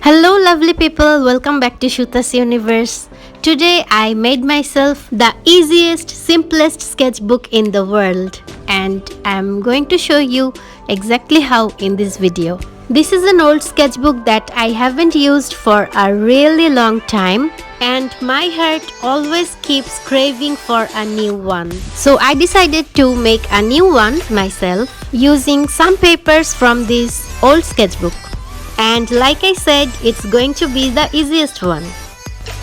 Hello lovely people, welcome back to Shuta's Universe. Today I made myself the easiest, simplest sketchbook in the world and I'm going to show you exactly how in this video. This is an old sketchbook that I haven't used for a really long time and my heart always keeps craving for a new one. So I decided to make a new one myself using some papers from this old sketchbook. And like I said, it's going to be the easiest one.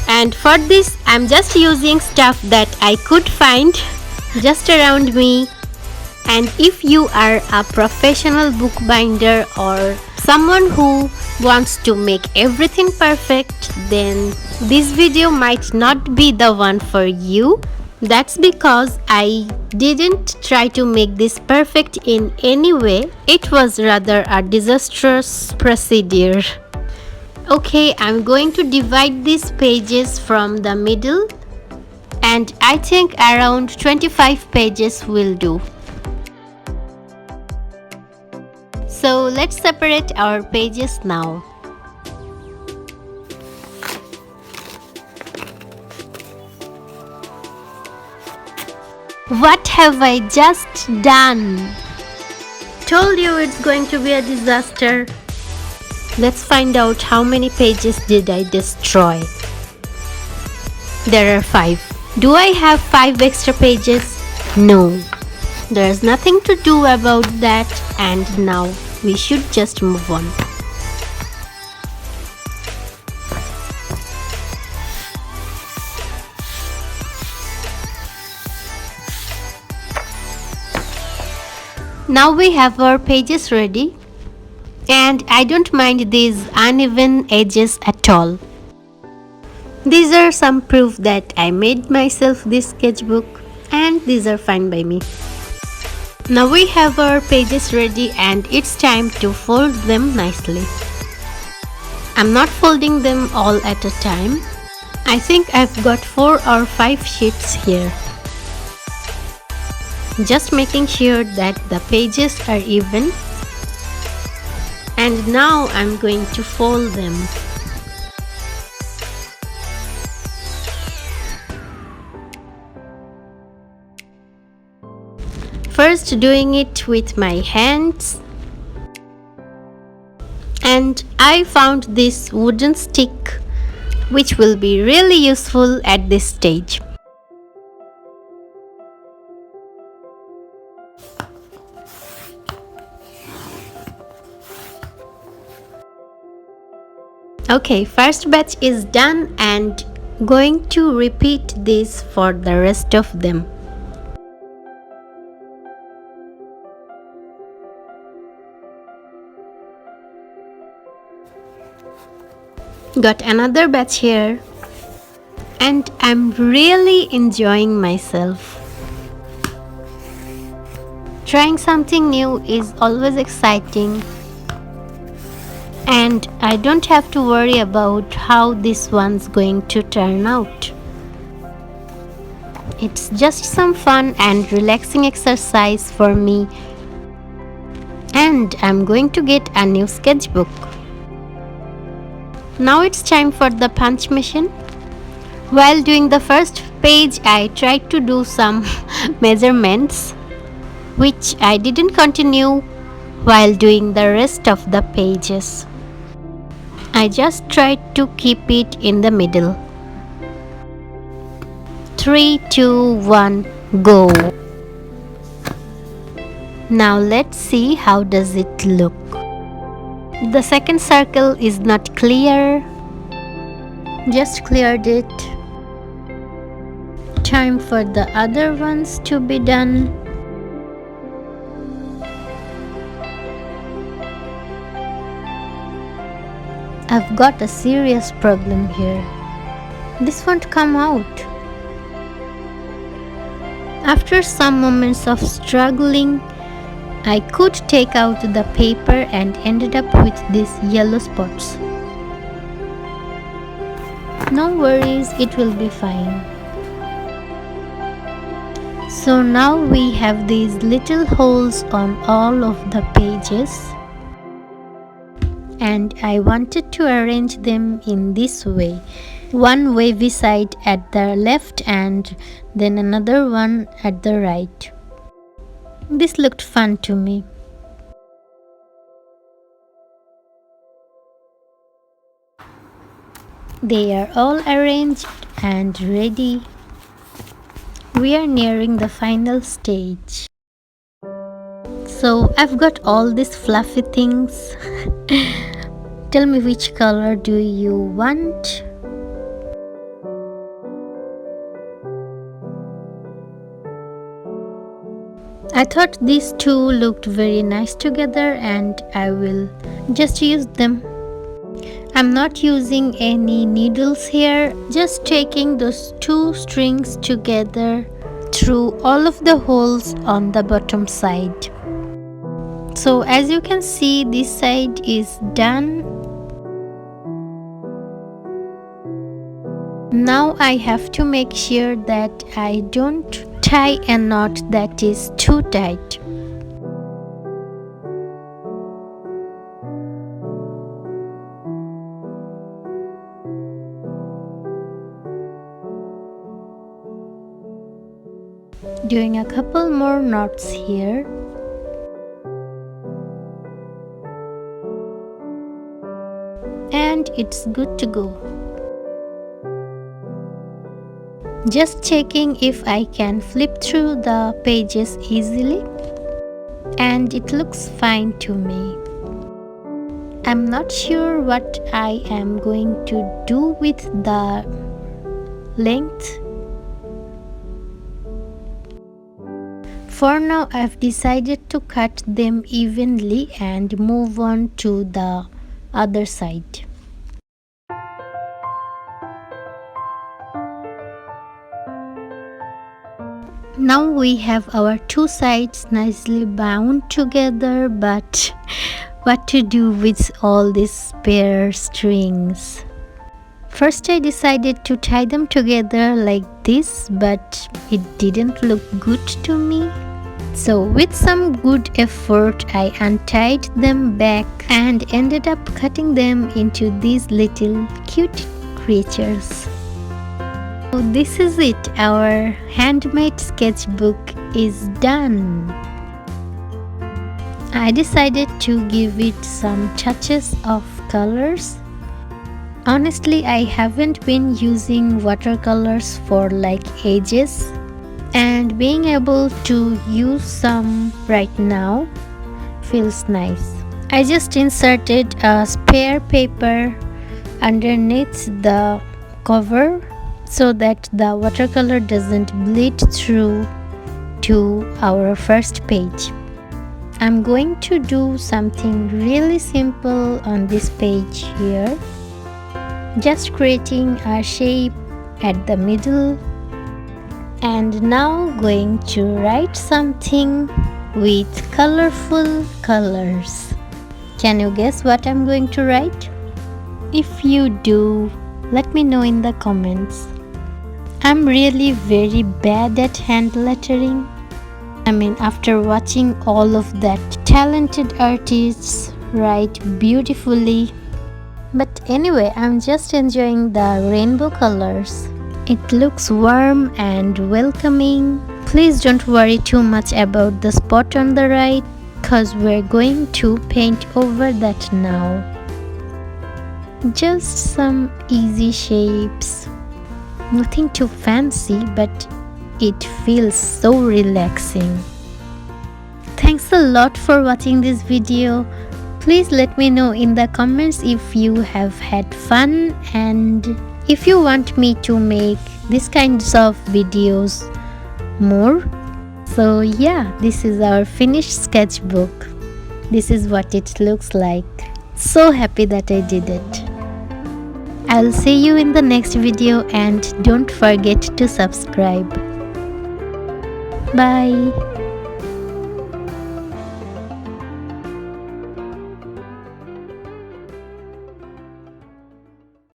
And for this, I'm just using stuff that I could find just around me. And if you are a professional bookbinder or someone who wants to make everything perfect, then this video might not be the one for you. That's because I didn't try to make this perfect in any way. It was rather a disastrous procedure. Okay, I'm going to divide these pages from the middle and I think around 25 pages will do. So let's separate our pages now. What have I just done? Told you it's going to be a disaster. Let's find out how many pages did I destroy. There are 5. Do I have 5 extra pages? No. There's nothing to do about that and now we should just move on. Now we have our pages ready and I don't mind these uneven edges at all. These are some proof that I made myself this sketchbook and these are fine by me. Now we have our pages ready and it's time to fold them nicely. I'm not folding them all at a time. I think I've got 4 or 5 sheets here. Just making sure that the pages are even. And now I'm going to fold them. First doing it with my hands. And I found this wooden stick which will be really useful at this stage. Okay, first batch is done and going to repeat this for the rest of them. Got another batch here and I'm really enjoying myself. Trying something new is always exciting. And I don't have to worry about how this one's going to turn out. It's just some fun and relaxing exercise for me. And I'm going to get a new sketchbook. Now it's time for the punch machine. While doing the first page, I tried to do some measurements, which I didn't continue while doing the rest of the pages. I just tried to keep it in the middle. 3, 2, 1, go. Now let's see how does it look. The second circle is not clear. Just cleared it. Time for the other ones to be done. I've got a serious problem here. This won't come out. After some moments of struggling, I could take out the paper and ended up with these yellow spots. No worries, it will be fine. So now we have these little holes on all of the pages. and I wanted to arrange them in this way. One wavy side at the left and then another one at the right. This looked fun to me. They are all arranged and ready. We are nearing the final stage. So I've got all these fluffy things. Tell me, which color do you want? I thought these two looked very nice together and I will just use them. I'm not using any needles here, just taking those two strings together through all of the holes on the bottom side. So as you can see, this side is done. Now I have to make sure that I don't tie a knot that is too tight. Doing a couple more knots here. And it's good to go. Just checking if I can flip through the pages easily, and it looks fine to me. I'm not sure what I am going to do with the length. For now, I've decided to cut them evenly and move on to the other side. Now we have our two sides nicely bound together, but what to do with all these spare strings? First I decided to tie them together like this, but it didn't look good to me. So with some good effort, I untied them back and ended up cutting them into these little cute creatures. So this is it, our handmade sketchbook is done. I decided to give it some touches of colors. Honestly, I haven't been using watercolors for like ages, and being able to use some right now feels nice. I just inserted a spare paper underneath the cover so that the watercolor doesn't bleed through to our first page. I'm going to do something really simple on this page here, just creating a shape at the middle, and now going to write something with colorful colors. Can you guess what I'm going to write? If you do, let me know in the comments. I'm really very bad at hand lettering. I mean, after watching all of that talented artists write beautifully. But anyway, I'm just enjoying the rainbow colors. It looks warm and welcoming. Please don't worry too much about the spot on the right, cause we're going to paint over that now. Just some easy shapes. Nothing too fancy, but it feels so relaxing. Thanks a lot for watching this video. Please let me know in the comments if you have had fun and if you want me to make these kinds of videos more. So yeah, this is our finished sketchbook. This is what it looks like. So happy that I did it. I'll see you in the next video and don't forget to subscribe. Bye.